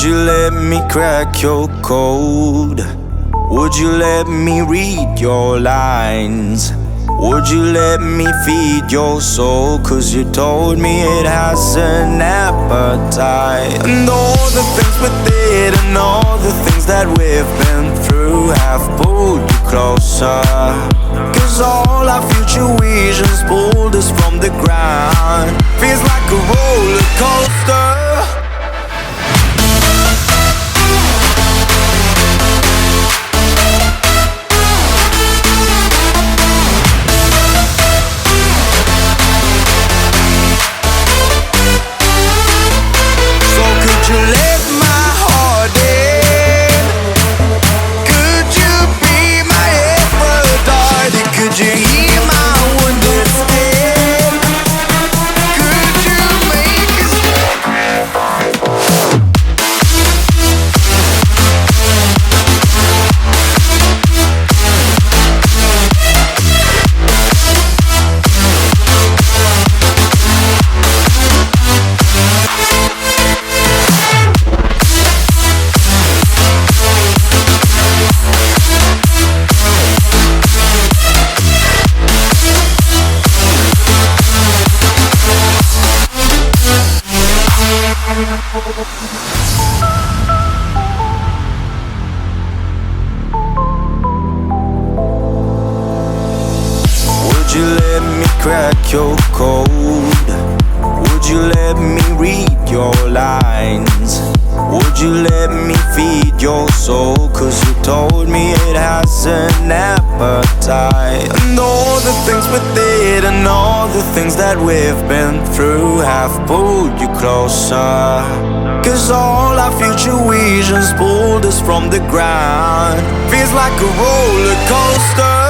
Would you let me crack your code? Would you let me read your lines? Would you let me feed your soul? 'Cause you told me it has an appetite. And all the things we did and all the things that we've been through have pulled you closer. 'Cause all our future visions pulled us from the ground. Feels like a roller coaster. Would you let me crack your code? Would you let me read your lines? Would you let me feed your soul? 'Cause you told me it has an appetite. And all the things we did and all the things that we've been through have pulled you closer. 'Cause all our future visions pulled us from the ground. Feels like a roller coaster.